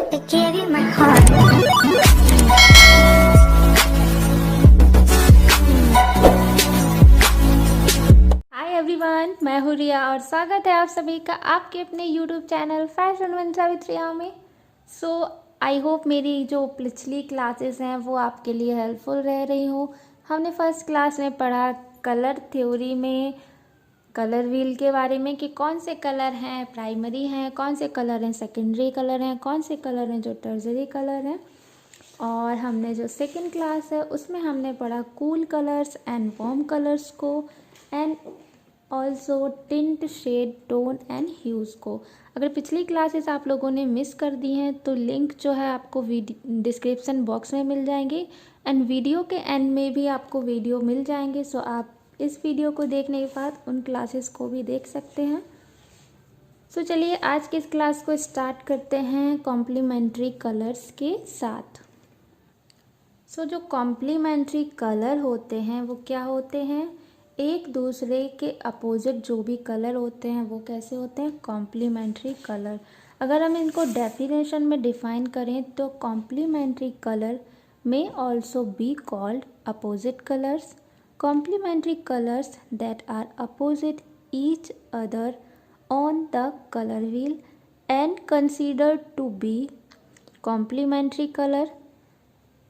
to give you my heart. Hi everyone, मैं हूँ रिया और स्वागत है आप सभी का आपके अपने YouTube channel fashion Mantra with Riya में। आई होप मेरी जो पिछली क्लासेस हैं वो आपके लिए हेल्पफुल रह रही हो। हमने फर्स्ट क्लास में पढ़ा कलर थ्योरी में कलर व्हील के बारे में कि कौन से कलर हैं प्राइमरी हैं, कौन से कलर हैं सेकेंडरी कलर हैं, कौन से कलर हैं जो टर्जरी कलर हैं। और हमने जो सेकंड क्लास है उसमें हमने पढ़ा cool colours and warm colours को and also tint shade tone and hues को। अगर पिछली क्लासेस आप लोगों ने मिस कर दी हैं तो लिंक जो है आपको डिस्क्रिप्शन बॉक्स में मिल जाएंगे एंड वीडियो के एंड में भी आपको वीडियो मिल जाएंगे। सो आप इस वीडियो को देखने के बाद उन क्लासेस को भी देख सकते हैं। सो चलिए आज की इस क्लास को स्टार्ट करते हैं कॉम्प्लीमेंट्री कलर्स के साथ। जो कॉम्प्लीमेंट्री कलर होते हैं वो क्या होते हैं, एक दूसरे के अपोजिट जो भी कलर होते हैं वो कैसे होते हैं, कॉम्प्लीमेंट्री कलर। अगर हम इनको डेफिनेशन में डिफाइन करें तो complementary colour may also be called opposite colours. Complementary colours that are opposite each other on the colour wheel and considered to be complementary colour.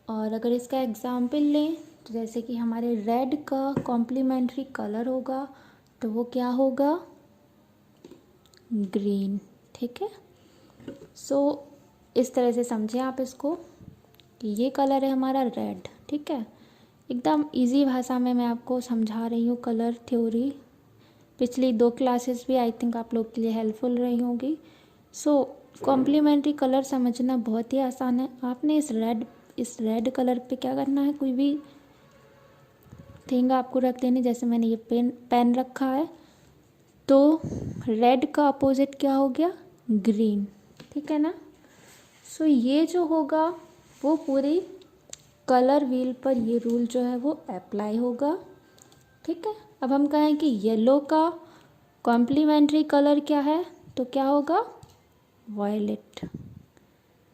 और अगर इसका एग्जाम्पल लें तो जैसे कि हमारे रेड का कॉम्प्लीमेंट्री कलर होगा तो वो क्या होगा, ग्रीन। ठीक है, इस तरह से समझें आप इसको कि ये कलर है हमारा रेड। ठीक है, एकदम इजी भाषा में मैं आपको समझा रही हूँ कलर थ्योरी। पिछली 2 क्लासेस भी आई थिंक आप लोग के लिए हेल्पफुल रही होंगी। कॉम्प्लीमेंट्री कलर समझना बहुत ही आसान है। आपने इस रेड कलर पे क्या करना है, कोई भी थिंग आपको रख देनी। जैसे मैंने ये पेन रखा है तो रेड का अपोजिट क्या हो गया, ग्रीन। ठीक है ना। ये जो होगा वो पूरी कलर व्हील पर ये रूल जो है वो अप्लाई होगा। ठीक है, अब हम कहें कि येलो का कॉम्प्लीमेंट्री कलर क्या है तो क्या होगा, वायलेट।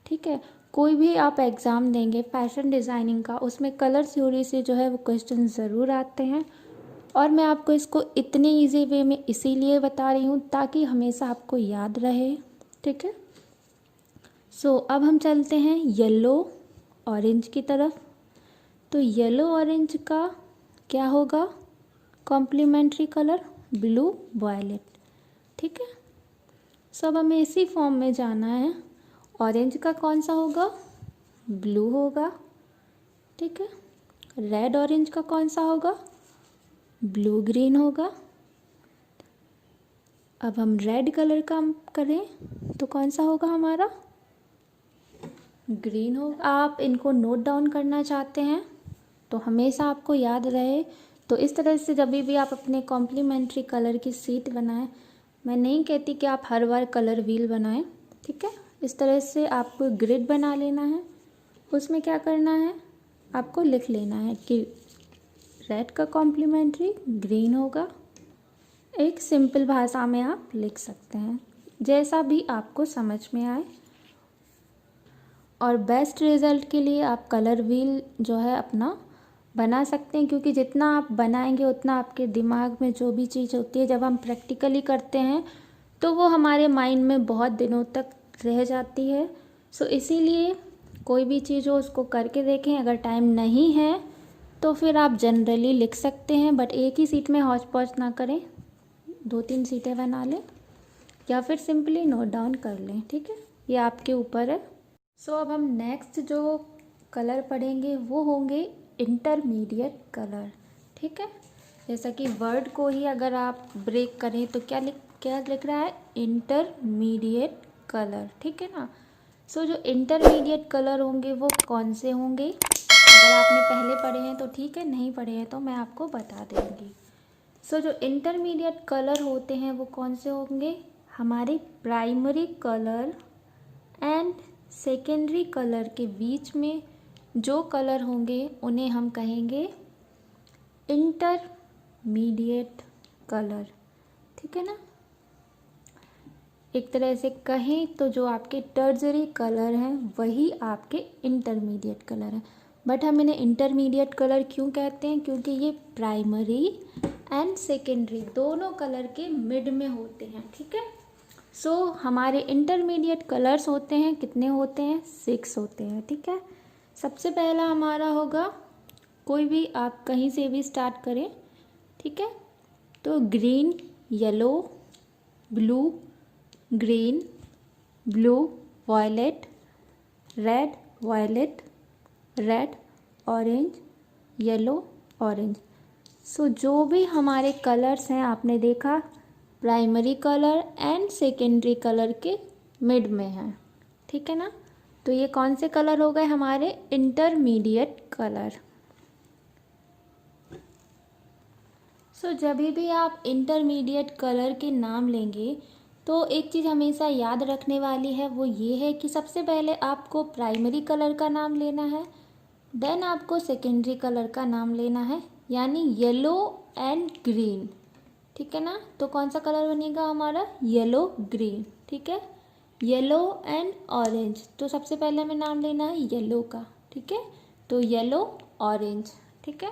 ठीक है, कोई भी आप एग्ज़ाम देंगे फैशन डिज़ाइनिंग का उसमें कलर थ्योरी से जो है वो क्वेश्चन ज़रूर आते हैं और मैं आपको इसको इतने इजी वे में इसीलिए बता रही हूँ ताकि हमेशा आपको याद रहे। ठीक है, अब हम चलते हैं येलो ऑरेंज की तरफ। तो येलो ऑरेंज का क्या होगा कॉम्प्लीमेंट्री कलर, ब्लू वायलेट। ठीक है, अब हमें इसी फॉर्म में जाना है। ऑरेंज का कौन सा होगा, ब्लू होगा। ठीक है, रेड ऑरेंज का कौन सा होगा, ब्लू ग्रीन होगा। अब हम रेड कलर का करें तो कौन सा होगा हमारा, ग्रीन होगा। आप इनको नोट डाउन करना चाहते हैं तो हमेशा आपको याद रहे तो इस तरह से जब भी आप अपने कॉम्प्लीमेंट्री कलर की शीट बनाएं, मैं नहीं कहती कि आप हर बार कलर व्हील बनाएं। ठीक है, इस तरह से आपको ग्रिड बना लेना है, उसमें क्या करना है आपको लिख लेना है कि रेड का कॉम्प्लीमेंट्री ग्रीन होगा। एक सिंपल भाषा में आप लिख सकते हैं जैसा भी आपको समझ में आए। और बेस्ट रिज़ल्ट के लिए आप कलर व्हील जो है अपना बना सकते हैं क्योंकि जितना आप बनाएंगे उतना आपके दिमाग में जो भी चीज़ होती है जब हम प्रैक्टिकली करते हैं तो वो हमारे माइंड में बहुत दिनों तक रह जाती है। इसीलिए कोई भी चीज़ हो उसको करके देखें। अगर टाइम नहीं है तो फिर आप जनरली लिख सकते हैं बट एक ही सीट में हौच पौच ना करें, 2-3 सीटें बना लें या फिर सिंपली नोट डाउन कर लें। ठीक है, ये आपके ऊपर है। अब हम नेक्स्ट जो कलर पढ़ेंगे वो होंगे इंटरमीडिएट कलर। ठीक है, जैसा कि वर्ड को ही अगर आप ब्रेक करें तो क्या लिख रहा है, इंटरमीडिएट कलर। ठीक है ना। जो इंटरमीडिएट कलर होंगे वो कौन से होंगे, अगर आपने पहले पढ़े हैं तो ठीक है, नहीं पढ़े हैं तो मैं आपको बता दूँगी। जो इंटरमीडिएट कलर होते हैं वो कौन से होंगे, हमारे primary colour and secondary colour के बीच में जो कलर होंगे उन्हें हम कहेंगे इंटरमीडिएट कलर। ठीक है ना। एक तरह से कहें तो जो आपके टर्जरी कलर हैं वही आपके इंटरमीडिएट कलर हैं। बट हम इन्हें इंटरमीडिएट कलर क्यों कहते हैं? क्योंकि ये प्राइमरी एंड सेकेंडरी दोनों कलर के मिड में होते हैं। ठीक है, सो हमारे इंटरमीडिएट कलर्स होते हैं, कितने होते हैं? 6 होते हैं। ठीक है, सबसे पहला हमारा होगा, कोई भी आप कहीं से भी स्टार्ट करें। ठीक है, तो green, yellow, blue, green, blue, violet, red, violet, red, orange, yellow, orange. So जो भी हमारे कलर्स हैं आपने देखा primary colour and secondary colour के मिड में हैं। ठीक है ना, तो ये कौन से कलर हो गए? हमारे इंटरमीडिएट कलर। सो जब भी आप इंटरमीडिएट कलर के नाम लेंगे तो एक चीज़ हमेशा याद रखने वाली है, वो ये है कि सबसे पहले आपको प्राइमरी कलर का नाम लेना है, देन आपको सेकेंडरी कलर का नाम लेना है, यानी येलो एंड ग्रीन। ठीक है ना, तो कौन सा कलर बनेगा हमारा? Yellow green. ठीक है, येलो एंड ऑरेंज, तो सबसे पहले हमें नाम लेना है येलो का। ठीक है, तो येलो, ऑरेंज। ठीक है,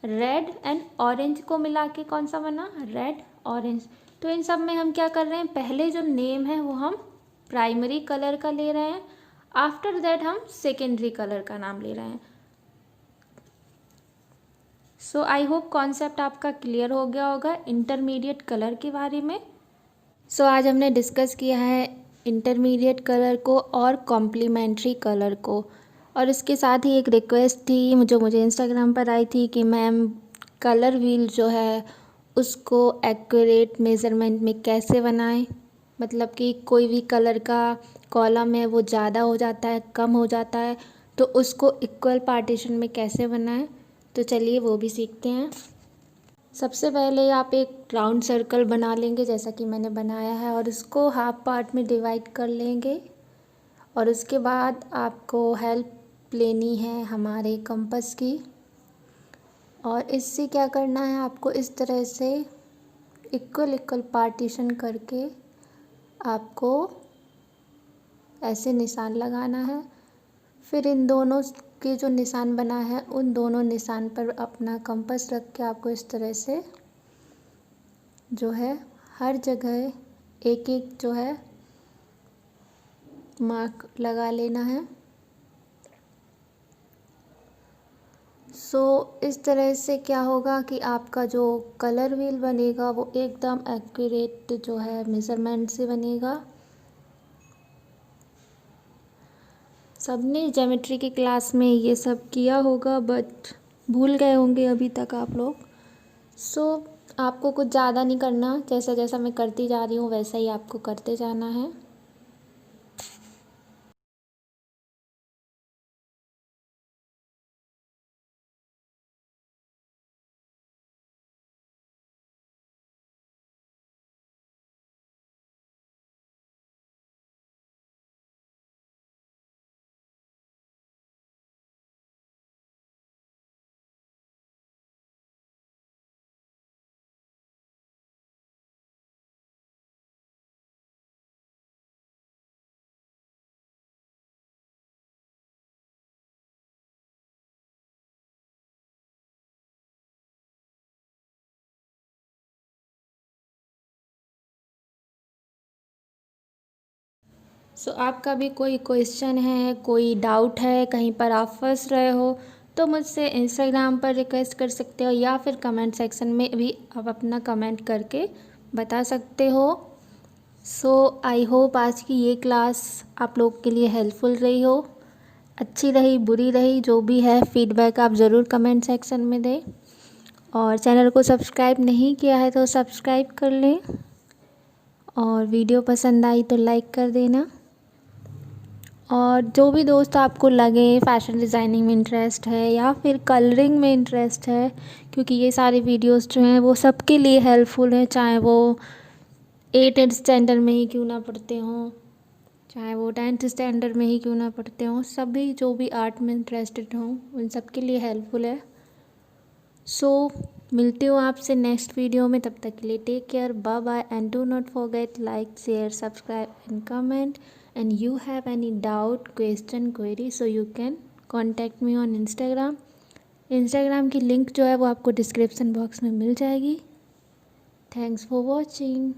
रेड एंड ऑरेंज को मिला के कौन सा बना? Red, orange. तो इन सब में हम क्या कर रहे हैं? पहले जो नेम है वो हम प्राइमरी कलर का ले रहे हैं, आफ्टर दैट हम सेकेंडरी कलर का नाम ले रहे हैं। सो आई होप कॉन्सेप्ट आपका क्लियर हो गया होगा इंटरमीडिएट कलर के बारे में। सो आज हमने डिस्कस किया है इंटरमीडिएट कलर को और कॉम्प्लीमेंट्री कलर को, और इसके साथ ही एक रिक्वेस्ट थी जो मुझे इंस्टाग्राम पर आई थी कि मैम कलर व्हील जो है उसको एक्यूरेट मेज़रमेंट में कैसे बनाएं, मतलब कि कोई भी कलर का कॉलम है वो ज़्यादा हो जाता है, कम हो जाता है, तो उसको इक्वल पार्टीशन में कैसे बनाएं। तो चलिए वो भी सीखते हैं। सबसे पहले आप एक राउंड सर्कल बना लेंगे जैसा कि मैंने बनाया है, और इसको हाफ पार्ट में डिवाइड कर लेंगे। और उसके बाद आपको हेल्प लेनी है हमारे कंपास की, और इससे क्या करना है, आपको इस तरह से इक्वल पार्टीशन करके आपको ऐसे निशान लगाना है। फिर इन दोनों के जो निशान बना है उन दोनों निशान पर अपना कंपास रख के आपको इस तरह से जो है हर जगह एक एक जो है मार्क लगा लेना है। सो इस तरह से क्या होगा कि आपका जो कलर व्हील बनेगा वो एकदम एक्यूरेट जो है मेज़रमेंट से बनेगा। सबने ज्योमेट्री की क्लास में ये सब किया होगा बट भूल गए होंगे अभी तक आप लोग। सो आपको कुछ ज़्यादा नहीं करना, जैसा जैसा मैं करती जा रही हूँ वैसा ही आपको करते जाना है। सो आपका भी कोई क्वेश्चन है, कोई डाउट है, कहीं पर आप फंस रहे हो तो मुझसे इंस्टाग्राम पर रिक्वेस्ट कर सकते हो, या फिर कमेंट सेक्शन में भी आप अपना कमेंट करके बता सकते हो। सो आई होप आज की ये क्लास आप लोग के लिए हेल्पफुल रही हो। अच्छी रही, बुरी रही, जो भी है फीडबैक आप ज़रूर कमेंट सेक्शन में दें। और चैनल को सब्सक्राइब नहीं किया है तो सब्सक्राइब कर लें, और वीडियो पसंद आई तो लाइक कर देना। और जो भी दोस्त आपको लगे फ़ैशन डिज़ाइनिंग में इंटरेस्ट है या फिर कलरिंग में इंटरेस्ट है, क्योंकि ये सारी वीडियोस जो हैं वो सबके लिए हेल्पफुल हैं, चाहे वो 8th स्टैंडर्ड में ही क्यों ना पढ़ते हों, चाहे वो 10th स्टैंडर्ड में ही क्यों ना पढ़ते हों, सभी जो भी आर्ट में इंटरेस्टेड हों उन सब के लिए हेल्पफुल है। सो मिलती हूँ आपसे नेक्स्ट वीडियो में, तब तक के लिए take care, bye bye and do not forget like share subscribe and comment and you have any doubt question query so you can contact me on Instagram की लिंक जो है वो आपको डिस्क्रिप्शन बॉक्स में मिल जाएगी। Thanks for watching.